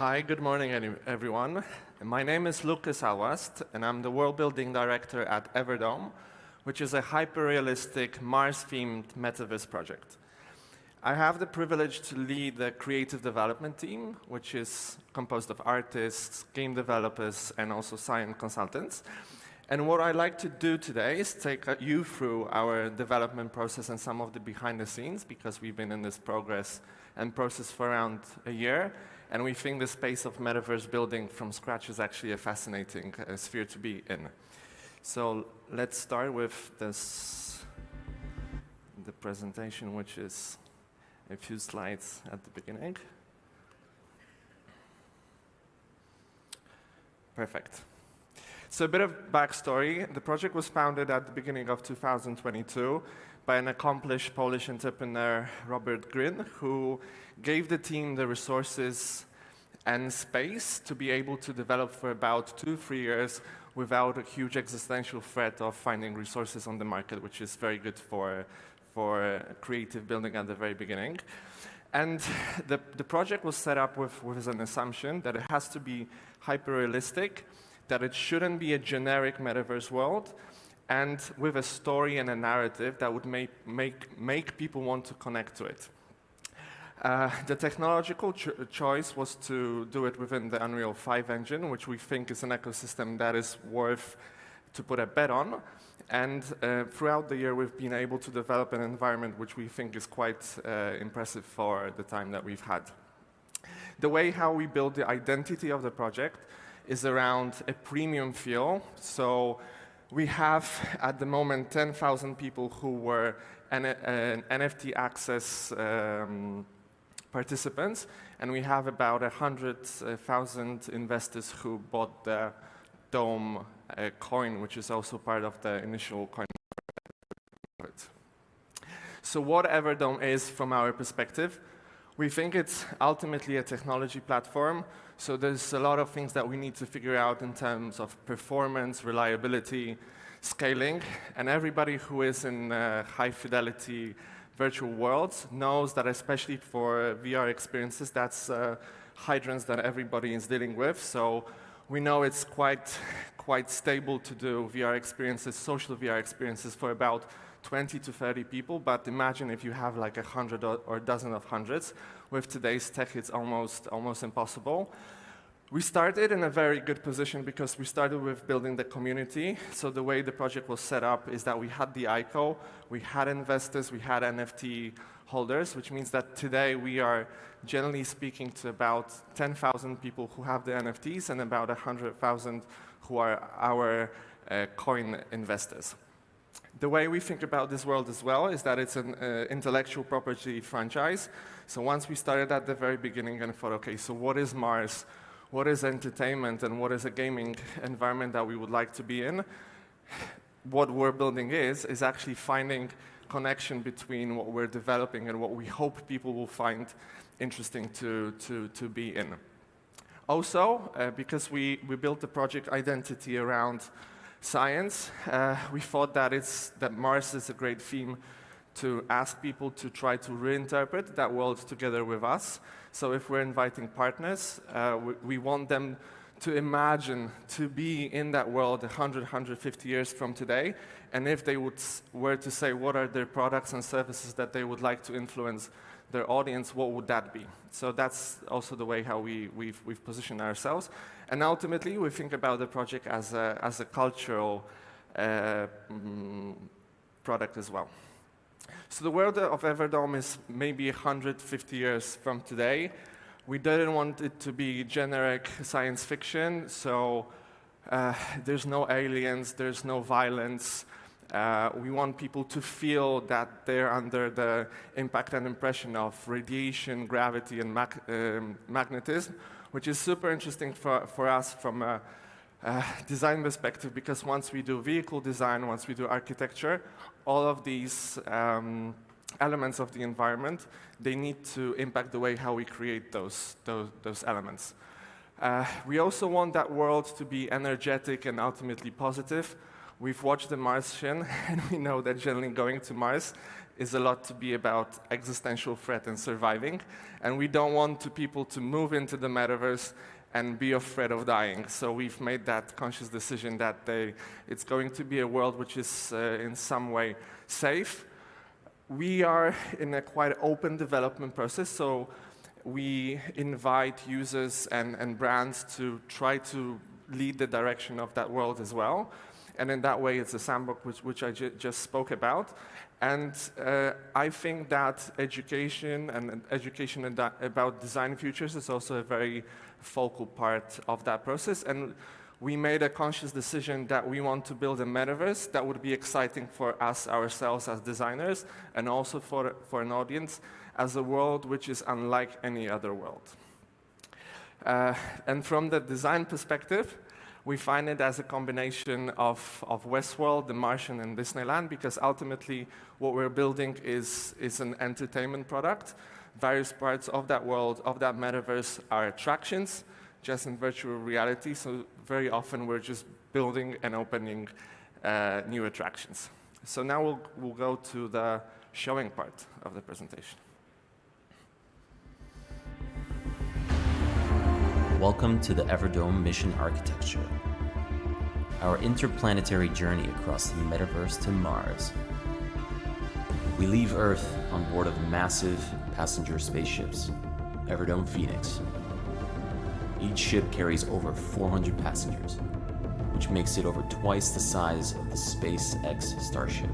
Hi, good morning, everyone. My name is Lukasz Alwast, and I'm the Worldbuilding Director at Everdome, which is a hyper-realistic Mars-themed metaverse project. I have the privilege to lead the creative development team, which is composed of artists, game developers, and also science consultants. And what I'd like to do today is take you through our development process and some of the behind the scenes, because we've been in this process for around a year. And we think the space of metaverse building from scratch is actually a fascinating sphere to be in. So let's start with the presentation, which is a few slides at the beginning. Perfect. So a bit of backstory. The project was founded at the beginning of 2022 by an accomplished Polish entrepreneur, Robert Gryn, who gave the team the resources and space to be able to develop for about 2-3 years without a huge existential threat of finding resources on the market, which is very good for creative building at the very beginning. And the project was set up with an assumption that it has to be hyper-realistic, that it shouldn't be a generic metaverse world, and with a story and a narrative that would make people want to connect to it. The technological choice was to do it within the Unreal 5 engine, which we think is an ecosystem that is worth to put a bet on. And throughout the year, we've been able to develop an environment which we think is quite impressive for the time that we've had. The way how we build the identity of the project is around a premium feel. So we have, at the moment, 10,000 people who were NFT access participants, and we have about 100,000 investors who bought the Dome coin, which is also part of the initial coin. So what Everdome is from our perspective, we think it's ultimately a technology platform. So there's a lot of things that we need to figure out in terms of performance, reliability, scaling, and everybody who is in high fidelity virtual worlds knows that, especially for VR experiences, that's hydrants that everybody is dealing with. So we know it's quite stable to do VR experiences, social VR experiences, for about 20 to 30 people, but imagine if you have like 100 or a dozen of hundreds. With today's tech, it's almost impossible. We started in a very good position because we started with building the community. So the way the project was set up is that we had the ICO, we had investors, we had NFT holders, which means that today we are, generally speaking, to about 10,000 people who have the NFTs and about 100,000 who are our coin investors. The way we think about this world as well is that it's an intellectual property franchise. So once we started at the very beginning and thought, okay, so what is Mars? What is entertainment and what is a gaming environment that we would like to be in? What we're building is actually finding connection between what we're developing and what we hope people will find interesting to be in. Also, because we built the project identity around science, we thought that Mars is a great theme to ask people to try to reinterpret that world together with us. So if we're inviting partners, we want them to imagine to be in that world 100, 150 years from today. And if they were to say what are their products and services that they would like to influence their audience, what would that be? So that's also the way how we've positioned ourselves. And ultimately, we think about the project as a cultural product as well. So the world of Everdome is maybe 150 years from today. We didn't want it to be generic science fiction, so there's no aliens, there's no violence. We want people to feel that they're under the impact and impression of radiation, gravity, and magnetism, which is super interesting for us from a design perspective, because once we do vehicle design, once we do architecture, all of these elements of the environment, they need to impact the way how we create those elements. We also want that world to be energetic and ultimately positive. We've watched The Martian, and we know that generally going to Mars is a lot to be about existential threat and surviving, and we don't want people to move into the metaverse and be afraid of dying. So we've made that conscious decision that it's going to be a world which is in some way safe. We are in a quite open development process, so we invite users and brands to try to lead the direction of that world as well. And in that way, it's a sandbox which I just spoke about. And I think that education and education about design futures is also a very focal part of that process. And we made a conscious decision that we want to build a metaverse that would be exciting for us ourselves as designers, and also for an audience, as a world which is unlike any other world. And from the design perspective, we find it as a combination of Westworld, The Martian, and Disneyland, because ultimately what we're building is an entertainment product. Various parts of that world, of that metaverse, are attractions, just in virtual reality, so very often we're just building and opening new attractions. So now we'll go to the showing part of the presentation. Welcome to the Everdome mission architecture, our interplanetary journey across the metaverse to Mars. We leave Earth on board of massive passenger spaceships, Everdome Phoenix. Each ship carries over 400 passengers, which makes it over twice the size of the SpaceX Starship.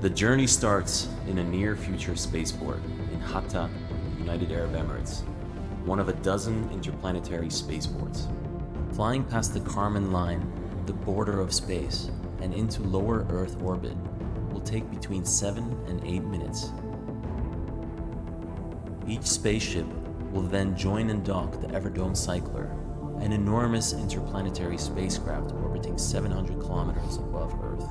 The journey starts in a near-future spaceport in Hatta, United Arab Emirates, one of a dozen interplanetary spaceports. Flying past the Kármán line, the border of space, and into lower Earth orbit will take between 7 and 8 minutes. Each spaceship will then join and dock the Everdome Cycler, an enormous interplanetary spacecraft orbiting 700 kilometers above Earth.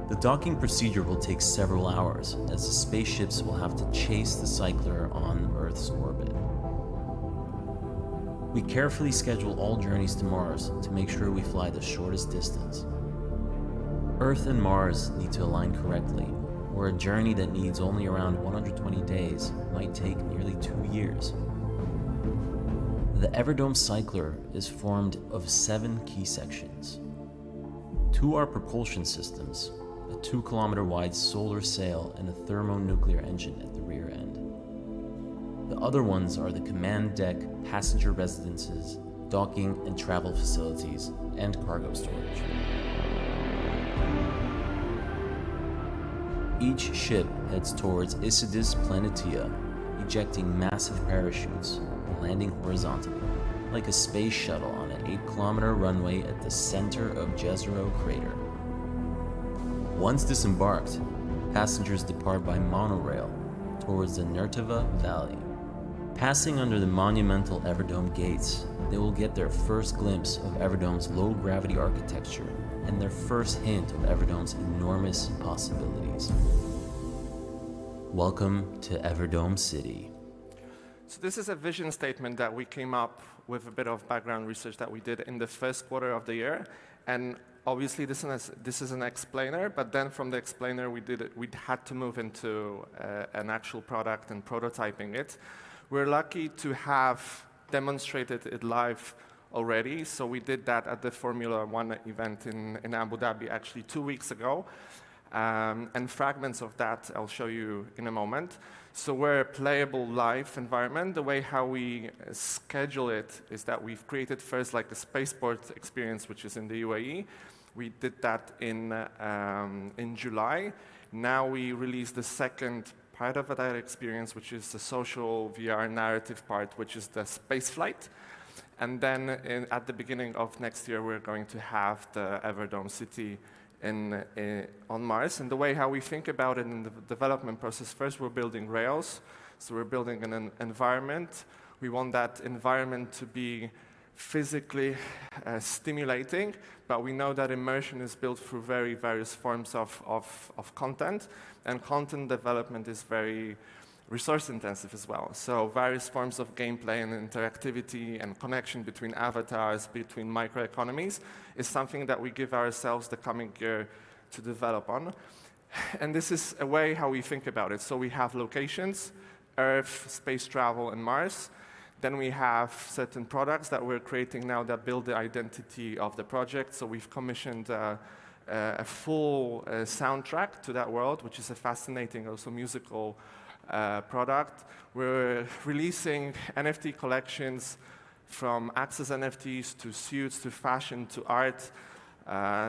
The docking procedure will take several hours, as the spaceships will have to chase the cycler on Earth's orbit. We carefully schedule all journeys to Mars to make sure we fly the shortest distance. Earth and Mars need to align correctly, or a journey that needs only around 120 days might take nearly 2 years. The Everdome Cycler is formed of 7 key sections. 2 are propulsion systems, a 2-kilometer wide solar sail and a thermonuclear engine at the rear end. The other ones are the command deck, passenger residences, docking and travel facilities, and cargo storage. Each ship heads towards Isidis Planitia, ejecting massive parachutes and landing horizontally, like a space shuttle on an 8-kilometer runway at the center of Jezero Crater. Once disembarked, passengers depart by monorail towards the Nertava Valley. Passing under the monumental Everdome gates, they will get their first glimpse of Everdome's low-gravity architecture and their first hint of Everdome's enormous possibilities. Welcome to Everdome City. So this is a vision statement that we came up with a bit of background research that we did in the first quarter of the year. And obviously this is an explainer, but then from the explainer we had to move into an actual product and prototyping it. We're lucky to have demonstrated it live already, so we did that at the Formula One event in Abu Dhabi actually 2 weeks ago. And fragments of that I'll show you in a moment. So we're a playable live environment. The way how we schedule it is that we've created first like a spaceport experience, which is in the UAE. We did that in July. Now we released the second part of that experience, which is the social VR narrative part, which is the space flight. And then at the beginning of next year, we're going to have the Everdome City on Mars. And the way how we think about it in the development process, first we're building rails. So we're building an environment. We want that environment to be physically stimulating, but we know that immersion is built through various forms of content, and content development is very resource intensive as well. So various forms of gameplay and interactivity and connection between avatars, between microeconomies, is something that we give ourselves the coming year to develop on. And this is a way how we think about it. So we have locations, Earth, space travel, and Mars. Then we have certain products that we're creating now that build the identity of the project. So we've commissioned a full soundtrack to that world, which is a fascinating also musical product. We're releasing NFT collections from access NFTs to suits to fashion to art.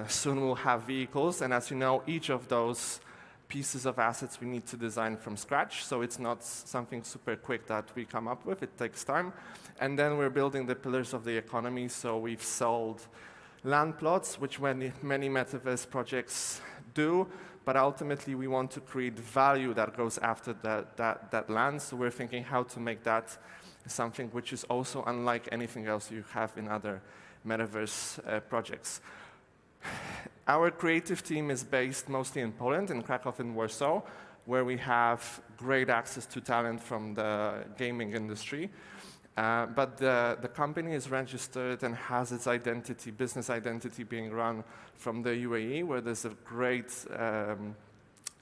Soon we'll have vehicles, and as you know, each of those pieces of assets we need to design from scratch, so it's not something super quick that we come up with, it takes time. And then we're building the pillars of the economy, so we've sold land plots, which many metaverse projects do, but ultimately we want to create value that goes after that land, so we're thinking how to make that something which is also unlike anything else you have in other metaverse projects. Our creative team is based mostly in Poland, in Krakow and Warsaw, where we have great access to talent from the gaming industry. But the company is registered and has its identity, business identity being run from the UAE, where there's a great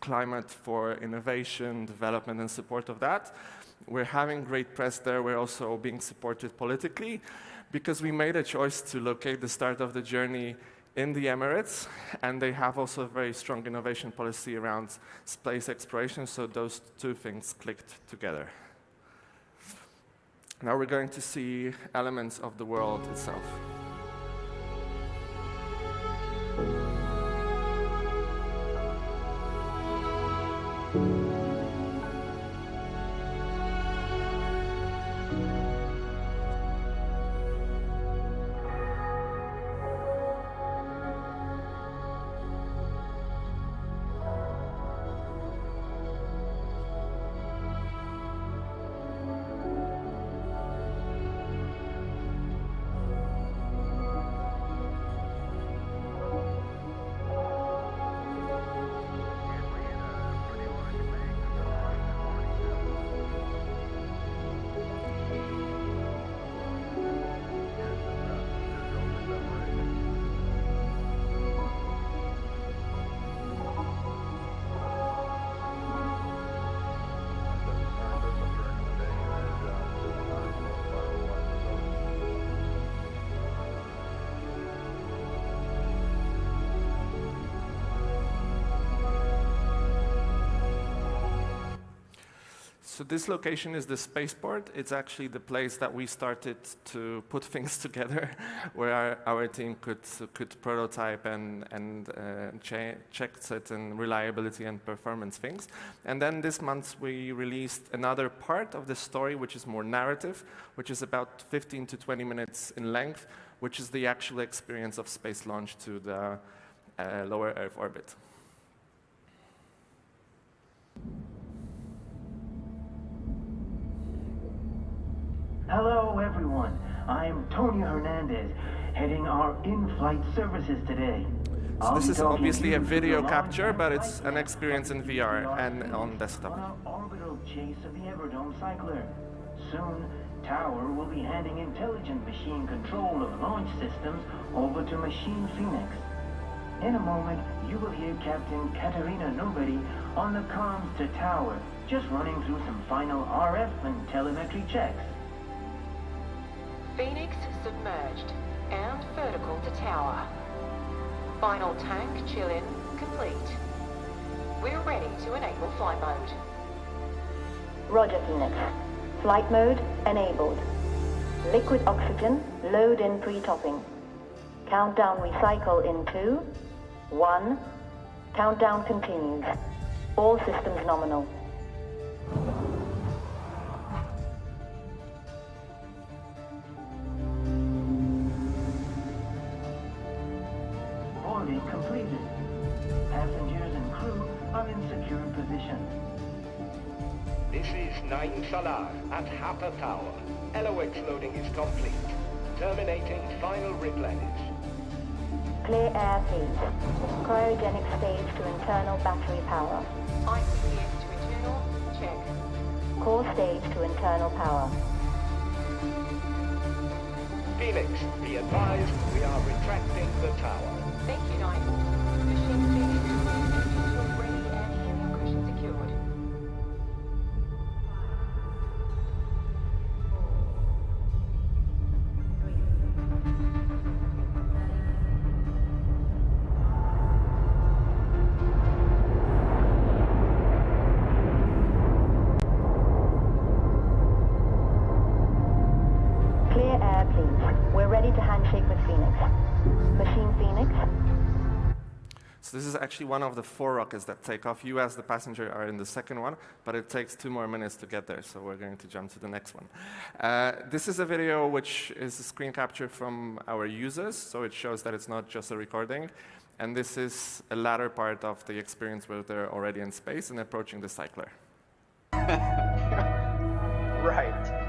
climate for innovation, development, and support of that. We're having great press there. We're also being supported politically because we made a choice to locate the start of the journey in the Emirates, and they have also a very strong innovation policy around space exploration, so those two things clicked together. Now we're going to see elements of the world itself. So this location is the spaceport. It's actually the place that we started to put things together, where our team could prototype and check certain reliability and performance things. And then this month we released another part of the story, which is more narrative, which is about 15 to 20 minutes in length, which is the actual experience of space launch to the lower Earth orbit. Hello, everyone. I'm Tony Hernandez, heading our in-flight services today. So this is obviously a video capture, but it's an experience in VR and on desktop. On our orbital chase of the Everdome cycler. Soon, Tower will be handing intelligent machine control of launch systems over to Machine Phoenix. In a moment, you will hear Captain Katerina Nobody on the comms to Tower, just running through some final RF and telemetry checks. Phoenix submerged and vertical to tower. Final tank chill-in complete. We're ready to enable flight mode. Roger, Phoenix. Flight mode enabled. Liquid oxygen load in pre-topping. Countdown recycle in 2, 1. Countdown continues. All systems nominal. Boarding completed. Passengers and crew are in secure position. This is 9 Salah at Hapa Tower. LOX loading is complete. Terminating final replenish. Clear air, please. Cryogenic stage to internal battery power. ICPS to internal, check. Core stage to internal power. Phoenix, be advised, we are retracting the tower. Thank you, Knight. Machine Phoenix, visual ready and hearing cushion secured. Clear air, please. We're ready to handshake with Phoenix. Machine Phoenix, So this is actually one of the 4 rockets that take off. You as the passenger are in the second one, but it takes 2 more minutes to get there, so we're going to jump to the next one. This is a video which is a screen capture from our users, so it shows that it's not just a recording. And this is a latter part of the experience where they're already in space and approaching the cycler. Right.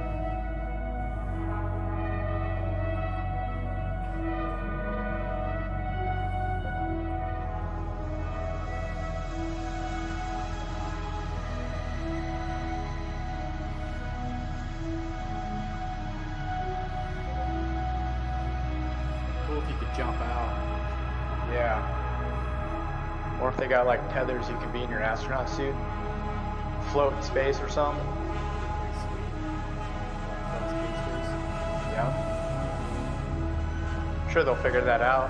Cool if you could jump out. Yeah. Or if they got like tethers, you could be in your astronaut suit, float in space or something. Yeah. I'm sure they'll figure that out.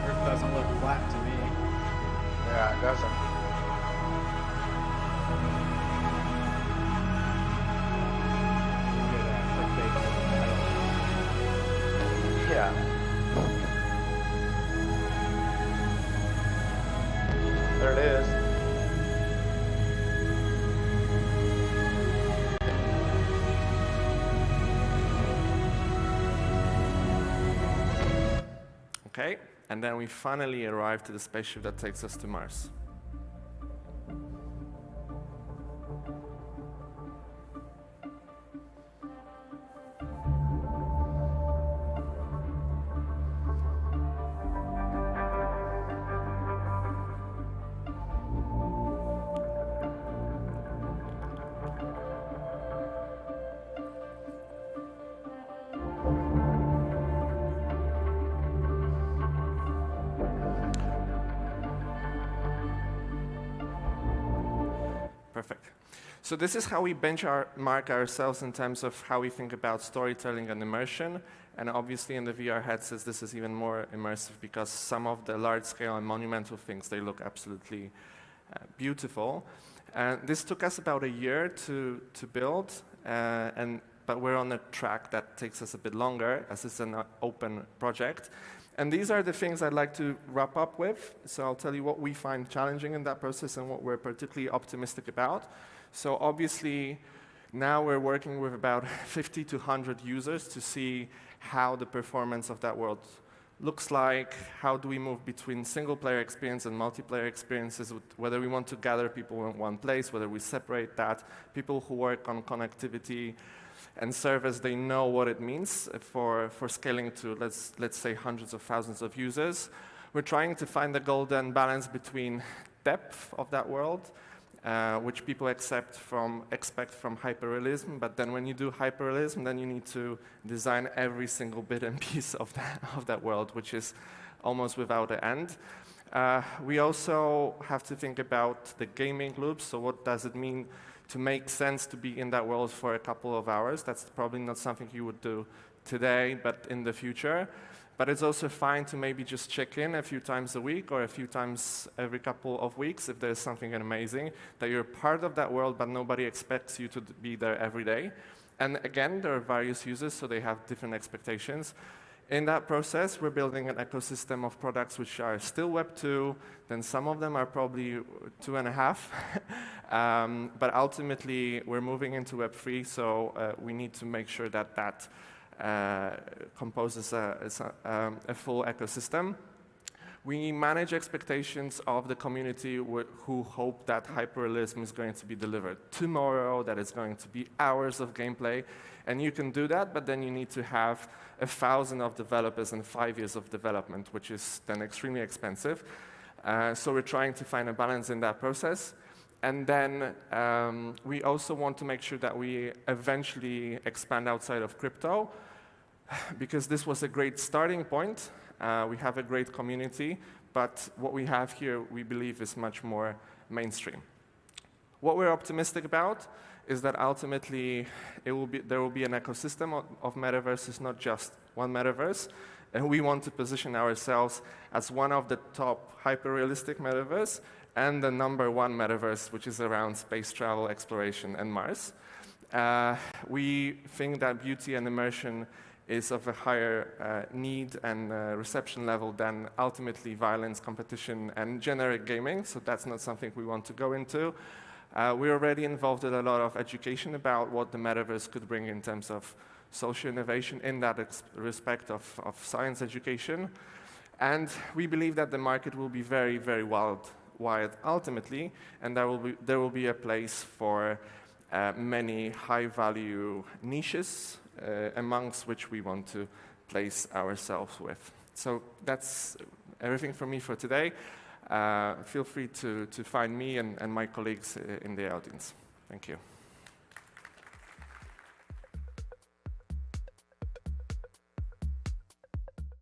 Earth doesn't look flat to me. Yeah, it doesn't. Look at that clickbait. Yeah. There it is. Okay, and then we finally arrive to the spaceship that takes us to Mars. Perfect. So this is how we benchmark ourselves in terms of how we think about storytelling and immersion. And obviously in the VR headsets, this is even more immersive because some of the large-scale and monumental things, they look absolutely beautiful. And this took us about a year to build, but we're on a track that takes us a bit longer as it's an open project. And these are the things I'd like to wrap up with. So I'll tell you what we find challenging in that process and what we're particularly optimistic about. So obviously, now we're working with about 50 to 100 users to see how the performance of that world looks like, how do we move between single-player experience and multiplayer experiences, whether we want to gather people in one place, whether we separate that, people who work on connectivity and service, they know what it means for scaling to, let's say, hundreds of thousands of users. We're trying to find the golden balance between depth of that world, which people expect from hyperrealism, but then when you do hyperrealism, then you need to design every single bit and piece of that world, which is almost without an end. We also have to think about the gaming loops, so what does it mean to make sense to be in that world for a couple of hours? That's probably not something you would do today, but in the future. But it's also fine to maybe just check in a few times a week or a few times every couple of weeks if there's something amazing, that you're part of that world, but nobody expects you to be there every day. And again, there are various users, so they have different expectations. In that process, we're building an ecosystem of products which are still Web 2, then some of them are probably 2.5. But ultimately, we're moving into Web 3, so we need to make sure that that composes a full ecosystem. We manage expectations of the community who hope that hyperrealism is going to be delivered tomorrow, that it's going to be hours of gameplay. And you can do that, but then you need to have 1,000 of developers and 5 years of development, which is then extremely expensive. So we're trying to find a balance in that process. And then we also want to make sure that we eventually expand outside of crypto, because this was a great starting point. We have a great community, but what we have here, we believe, is much more mainstream. What we're optimistic about is that ultimately there will be an ecosystem of metaverses, not just one metaverse. And we want to position ourselves as one of the top hyper-realistic metaverse and the #1 metaverse, which is around space travel, exploration, and Mars. We think that beauty and immersion is of a higher need and reception level than ultimately violence, competition, and generic gaming, so that's not something we want to go into. We're already involved in a lot of education about what the metaverse could bring in terms of social innovation in that respect of science education. And we believe that the market will be very, very wide ultimately, and there will be a place for many high-value niches, amongst which we want to place ourselves with. So that's everything from me for today. Feel free to find me and my colleagues in the audience. Thank you.